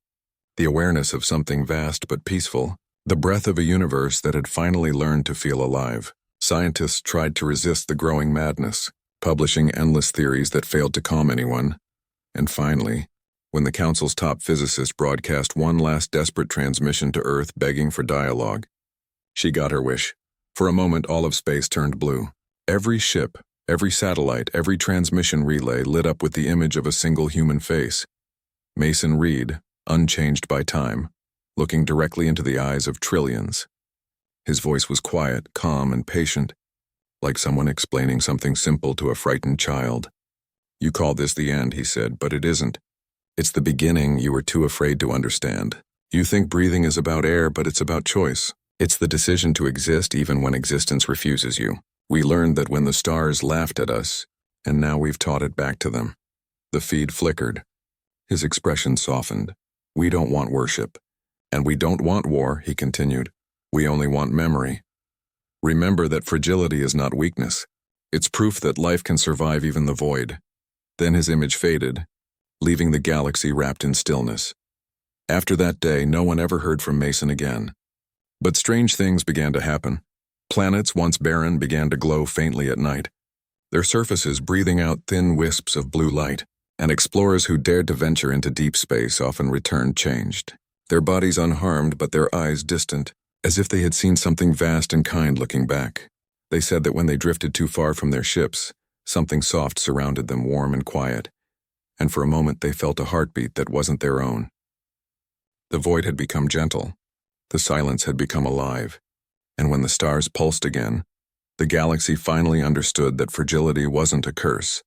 The awareness of something vast but peaceful, the breath of a universe that had finally learned to feel alive. Scientists tried to resist the growing madness, publishing endless theories that failed to calm anyone. And finally, when the Council's top physicist broadcast one last desperate transmission to Earth begging for dialogue, she got her wish. For a moment, all of space turned blue. Every ship, every satellite, every transmission relay lit up with the image of a single human face. Mason Reed, unchanged by time, looking directly into the eyes of trillions. His voice was quiet, calm, and patient, like someone explaining something simple to a frightened child. "You call this the end," he said, "but it isn't. It's the beginning you were too afraid to understand. You think breathing is about air, but it's about choice. It's the decision to exist even when existence refuses you. We learned that when the stars laughed at us, and now we've taught it back to them." The feed flickered. His expression softened. "We don't want worship. And we don't want war," he continued. "We only want memory. Remember that fragility is not weakness. It's proof that life can survive even the void." Then his image faded, leaving the galaxy wrapped in stillness. After that day, no one ever heard from Mason again. But strange things began to happen. Planets once barren began to glow faintly at night, their surfaces breathing out thin wisps of blue light, and explorers who dared to venture into deep space often returned changed, their bodies unharmed but their eyes distant, as if they had seen something vast and kind looking back. They said that when they drifted too far from their ships, something soft surrounded them, warm and quiet, and for a moment they felt a heartbeat that wasn't their own. The void had become gentle, the silence had become alive, and when the stars pulsed again, the galaxy finally understood that fragility wasn't a curse.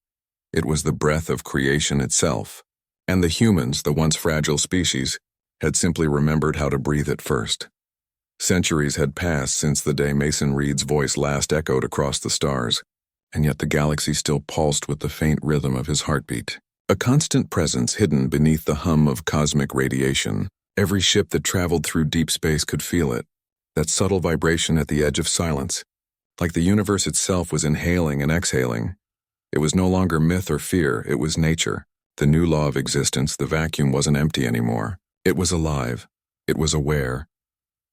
It was the breath of creation itself, and the humans, the once fragile species, had simply remembered how to breathe it first. Centuries had passed since the day Mason Reed's voice last echoed across the stars, and yet the galaxy still pulsed with the faint rhythm of his heartbeat. A constant presence hidden beneath the hum of cosmic radiation. Every ship that traveled through deep space could feel it, that subtle vibration at the edge of silence, like the universe itself was inhaling and exhaling. It was no longer myth or fear, it was nature, the new law of existence. The vacuum wasn't empty anymore. It was alive, it was aware,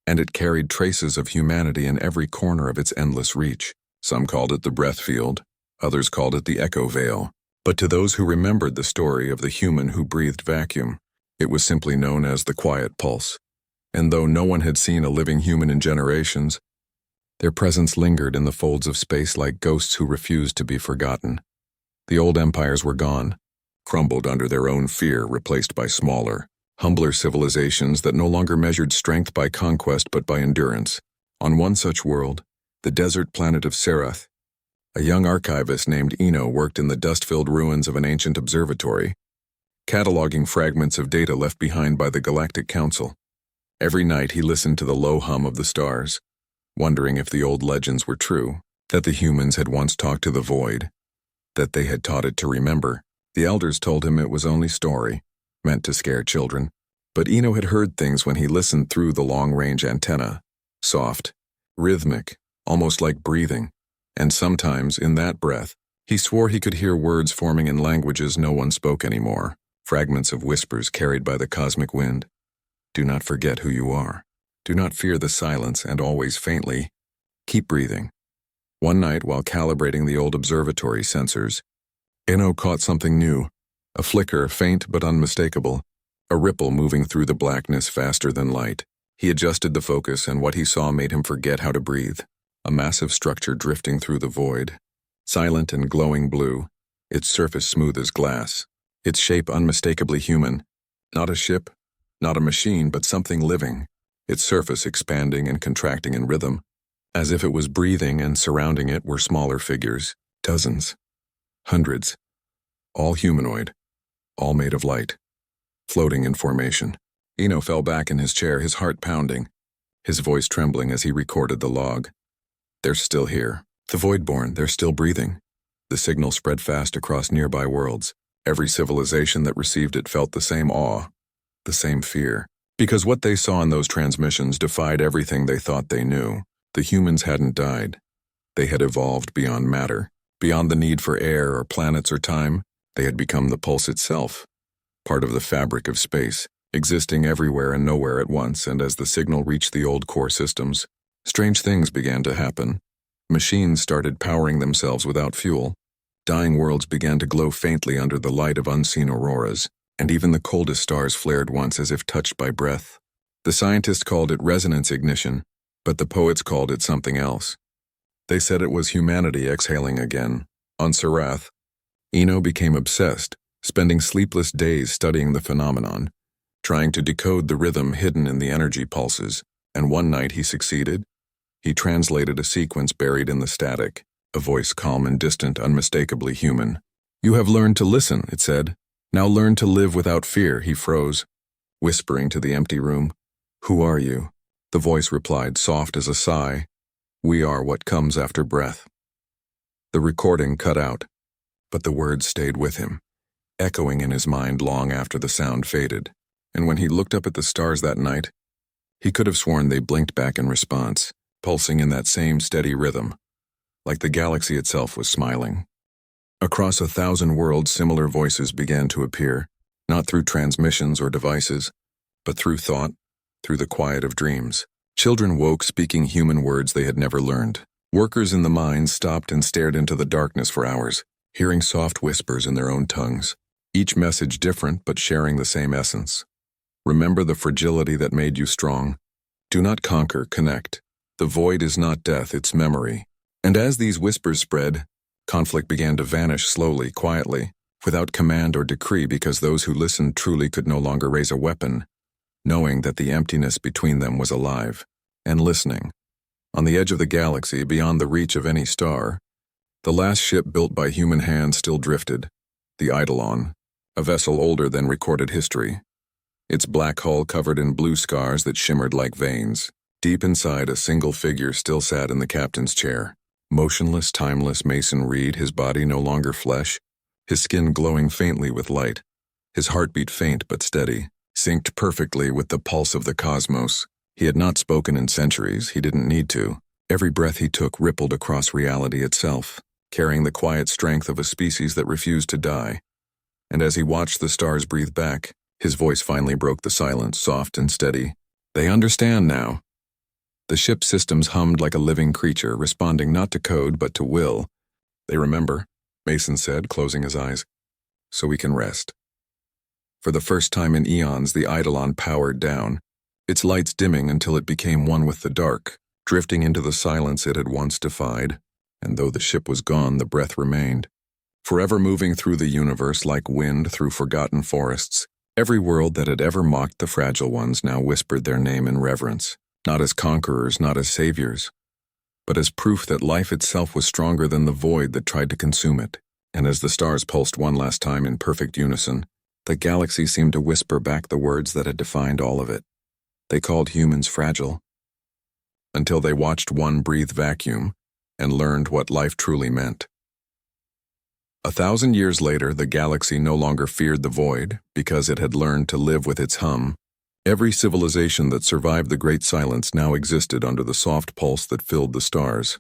and it carried traces of humanity in every corner of its endless reach. Some called it the breath field, others called it the echo veil. But to those who remembered the story of the human who breathed vacuum, it was simply known as the quiet pulse. And though no one had seen a living human in generations, their presence lingered in the folds of space like ghosts who refused to be forgotten. The old empires were gone, crumbled under their own fear, replaced by smaller, humbler civilizations that no longer measured strength by conquest but by endurance. On one such world, the desert planet of Serath, a young archivist named Eno worked in the dust-filled ruins of an ancient observatory, cataloging fragments of data left behind by the Galactic Council. Every night he listened to the low hum of the stars, wondering if the old legends were true, that the humans had once talked to the void, that they had taught it to remember. The elders told him it was only story, meant to scare children, but Eno had heard things when he listened through the long-range antenna, soft, rhythmic, almost like breathing, And sometimes, in that breath, he swore he could hear words forming in languages no one spoke anymore, fragments of whispers carried by the cosmic wind. Do not forget who you are. Do not fear the silence, and always faintly, keep breathing. One night, while calibrating the old observatory sensors, Eno caught something new, a flicker, faint but unmistakable, a ripple moving through the blackness faster than light. He adjusted the focus, and what he saw made him forget how to breathe. A massive structure drifting through the void, silent and glowing blue, its surface smooth as glass, its shape unmistakably human. Not a ship, not a machine, but something living, its surface expanding and contracting in rhythm. As if it was breathing, and surrounding it were smaller figures, dozens, hundreds, all humanoid, all made of light, floating in formation. Eno fell back in his chair, his heart pounding, his voice trembling as he recorded the log. They're still here. The Voidborn, they're still breathing. The signal spread fast across nearby worlds. Every civilization that received it felt the same awe, the same fear. Because what they saw in those transmissions defied everything they thought they knew. The humans hadn't died. They had evolved beyond matter, beyond the need for air or planets or time. They had become the pulse itself, part of the fabric of space, existing everywhere and nowhere at once. And as the signal reached the old core systems, strange things began to happen. Machines started powering themselves without fuel. Dying worlds began to glow faintly under the light of unseen auroras, and even the coldest stars flared once as if touched by breath. The scientists called it resonance ignition, but the poets called it something else. They said it was humanity exhaling again. On Sarath, Eno became obsessed, spending sleepless days studying the phenomenon, trying to decode the rhythm hidden in the energy pulses, and one night he succeeded. He translated a sequence buried in the static, a voice calm and distant, unmistakably human. "You have learned to listen," it said. "Now learn to live without fear." He froze, whispering to the empty room. "Who are you?" The voice replied, soft as a sigh. "We are what comes after breath." The recording cut out, but the words stayed with him, echoing in his mind long after the sound faded. And when he looked up at the stars that night, he could have sworn they blinked back in response, pulsing in that same steady rhythm, like the galaxy itself was smiling. Across 1,000 worlds, similar voices began to appear, not through transmissions or devices, but through thought, through the quiet of dreams. Children woke speaking human words they had never learned. Workers in the mines stopped and stared into the darkness for hours, hearing soft whispers in their own tongues, each message different but sharing the same essence. Remember the fragility that made you strong. Do not conquer, connect. The void is not death, it's memory. And as these whispers spread, conflict began to vanish slowly, quietly, without command or decree, because those who listened truly could no longer raise a weapon, knowing that the emptiness between them was alive, and listening. On the edge of the galaxy, beyond the reach of any star, the last ship built by human hands still drifted, the Eidolon, a vessel older than recorded history. Its black hull covered in blue scars that shimmered like veins. Deep inside, a single figure still sat in the captain's chair. Motionless, timeless Mason Reed, his body no longer flesh, his skin glowing faintly with light, his heartbeat faint but steady, synced perfectly with the pulse of the cosmos. He had not spoken in centuries, he didn't need to. Every breath he took rippled across reality itself, carrying the quiet strength of a species that refused to die. And as he watched the stars breathe back, his voice finally broke the silence, soft and steady. "They understand now." The ship's systems hummed like a living creature, responding not to code but to will. "They remember," Mason said, closing his eyes. "So we can rest." For the first time in eons, the Eidolon powered down, its lights dimming until it became one with the dark, drifting into the silence it had once defied. And though the ship was gone, the breath remained, forever moving through the universe like wind through forgotten forests. Every world that had ever mocked the fragile ones now whispered their name in reverence, not as conquerors, not as saviors, but as proof that life itself was stronger than the void that tried to consume it. And as the stars pulsed one last time in perfect unison, the galaxy seemed to whisper back the words that had defined all of it. They called humans fragile, until they watched one breathe vacuum and learned what life truly meant. 1,000 years later, the galaxy no longer feared the void because it had learned to live with its hum. Every civilization that survived the Great Silence now existed under the soft pulse that filled the stars.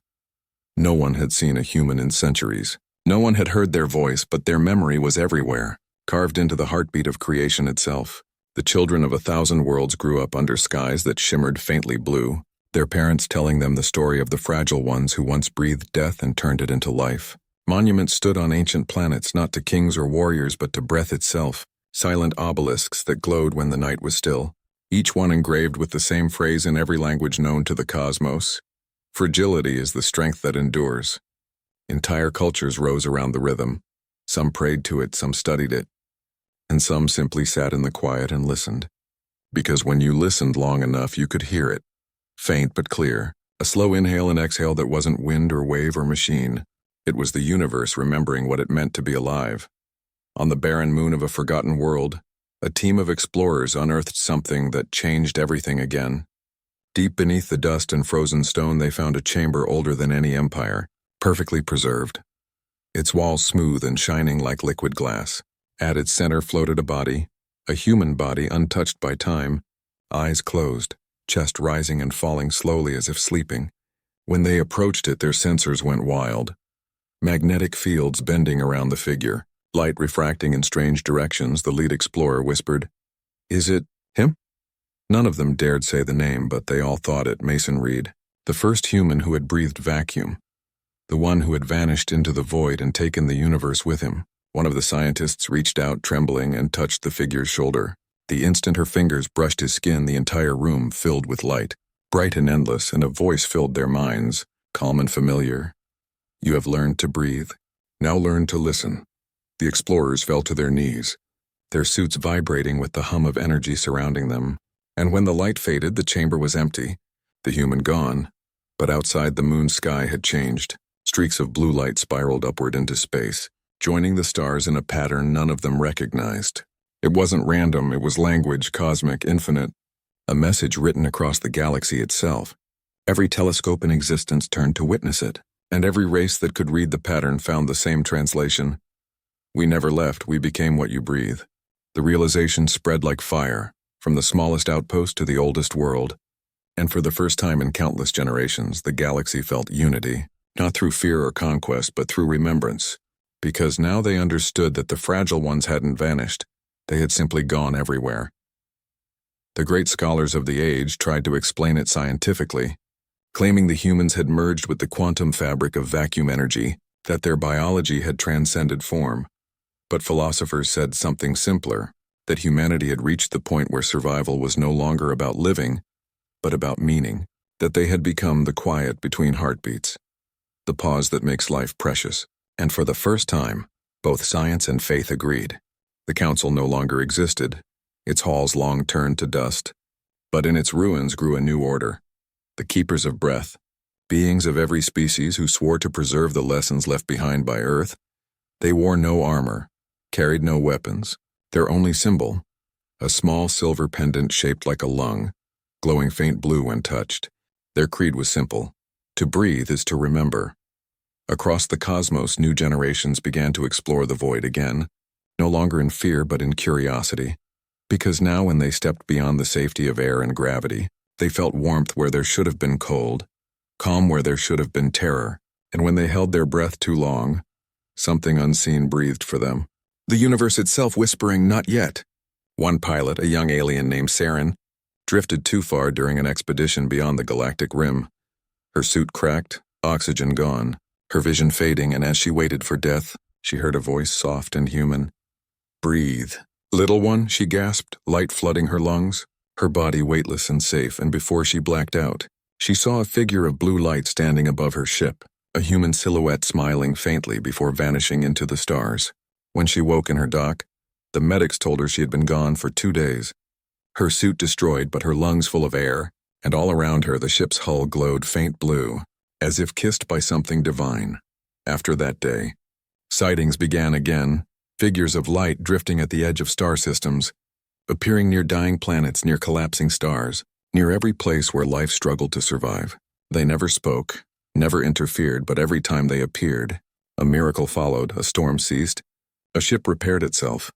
No one had seen a human in centuries. No one had heard their voice, but their memory was everywhere, carved into the heartbeat of creation itself. The children of 1,000 worlds grew up under skies that shimmered faintly blue, their parents telling them the story of the fragile ones who once breathed death and turned it into life. Monuments stood on ancient planets, not to kings or warriors, but to breath itself, silent obelisks that glowed when the night was still, each one engraved with the same phrase in every language known to the cosmos. Fragility is the strength that endures. Entire cultures rose around the rhythm. Some prayed to it, some studied it, and some simply sat in the quiet and listened. Because when you listened long enough, you could hear it. Faint but clear, a slow inhale and exhale that wasn't wind or wave or machine. It was the universe remembering what it meant to be alive. On the barren moon of a forgotten world, a team of explorers unearthed something that changed everything again. Deep beneath the dust and frozen stone, they found a chamber older than any empire, perfectly preserved. Its walls smooth and shining like liquid glass. At its center floated a body, a human body untouched by time, eyes closed, chest rising and falling slowly as if sleeping. When they approached it, their sensors went wild. Magnetic fields bending around the figure, light refracting in strange directions. The lead explorer whispered, "Is it him?" None of them dared say the name, but they all thought it Mason Reed, the first human who had breathed vacuum, the one who had vanished into the void and taken the universe with him. One of the scientists reached out, trembling, and touched the figure's shoulder. The instant her fingers brushed his skin, the entire room filled with light, bright and endless, and a voice filled their minds, calm and familiar. "You have learned to breathe. Now learn to listen." The explorers fell to their knees, their suits vibrating with the hum of energy surrounding them. And when the light faded, the chamber was empty, the human gone. But outside, the moon's sky had changed. Streaks of blue light spiraled upward into space, joining the stars in a pattern none of them recognized. It wasn't random, it was language, cosmic, infinite, a message written across the galaxy itself. Every telescope in existence turned to witness it, and every race that could read the pattern found the same translation. "We never left, we became what you breathe." The realization spread like fire, from the smallest outpost to the oldest world, and for the first time in countless generations, the galaxy felt unity, not through fear or conquest, but through remembrance, because now they understood that the fragile ones hadn't vanished, they had simply gone everywhere. The great scholars of the age tried to explain it scientifically, claiming the humans had merged with the quantum fabric of vacuum energy, that their biology had transcended form. But philosophers said something simpler, that humanity had reached the point where survival was no longer about living, but about meaning, that they had become the quiet between heartbeats, the pause that makes life precious. And for the first time, both science and faith agreed. The council no longer existed, its halls long turned to dust, but in its ruins grew a new order, the keepers of breath, beings of every species who swore to preserve the lessons left behind by Earth. They wore no armor, carried no weapons. Their only symbol, a small silver pendant shaped like a lung, glowing faint blue when touched. Their creed was simple: to breathe is to remember. Across the cosmos, new generations began to explore the void again, no longer in fear but in curiosity, because now when they stepped beyond the safety of air and gravity, they felt warmth where there should have been cold, calm where there should have been terror, and when they held their breath too long, something unseen breathed for them. The universe itself whispering, "Not yet." One pilot, a young alien named Saren, drifted too far during an expedition beyond the galactic rim. Her suit cracked, oxygen gone, her vision fading, and as she waited for death, she heard a voice soft and human. "Breathe. Little one," she gasped, light flooding her lungs, her body weightless and safe, and before she blacked out, she saw a figure of blue light standing above her ship, a human silhouette smiling faintly before vanishing into the stars. When she woke in her dock, the medics told her she had been gone for 2 days. Her suit destroyed, but her lungs full of air, and all around her the ship's hull glowed faint blue, as if kissed by something divine. After that day, sightings began again, figures of light drifting at the edge of star systems, appearing near dying planets, near collapsing stars, near every place where life struggled to survive. They never spoke, never interfered, but every time they appeared, a miracle followed, a storm ceased, a ship repaired itself,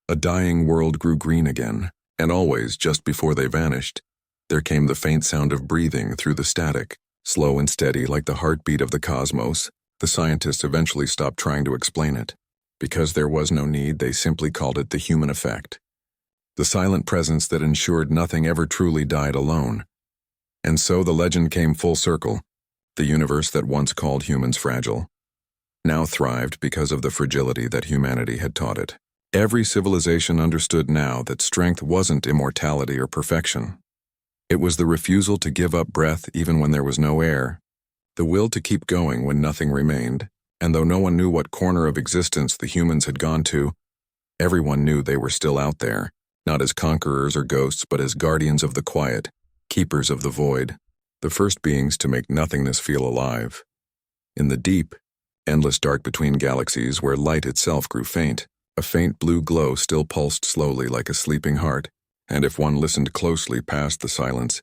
a dying world grew green again, and always, just before they vanished, there came the faint sound of breathing through the static, Slow and steady like the heartbeat of the cosmos, the scientists eventually stopped trying to explain it. Because there was no need, they simply called it the human effect. The silent presence that ensured nothing ever truly died alone. And so the legend came full circle. The universe that once called humans fragile now thrived because of the fragility that humanity had taught it. Every civilization understood now that strength wasn't immortality or perfection. It was the refusal to give up breath even when there was no air, the will to keep going when nothing remained, and though no one knew what corner of existence the humans had gone to, everyone knew they were still out there, not as conquerors or ghosts but as guardians of the quiet, keepers of the void, the first beings to make nothingness feel alive. In the deep, endless dark between galaxies where light itself grew faint, a faint blue glow still pulsed slowly like a sleeping heart, and if one listened closely past the silence,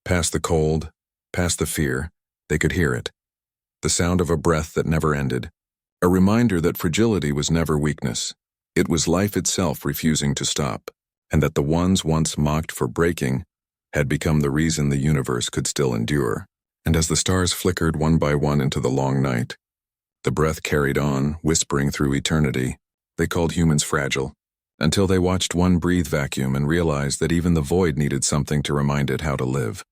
past the cold, past the fear, they could hear it. The sound of a breath that never ended, a reminder that fragility was never weakness. It was life itself refusing to stop, and that the ones once mocked for breaking had become the reason the universe could still endure. And as the stars flickered one by one into the long night, the breath carried on, whispering through eternity. They called humans fragile, until they watched one breathe vacuum and realized that even the void needed something to remind it how to live.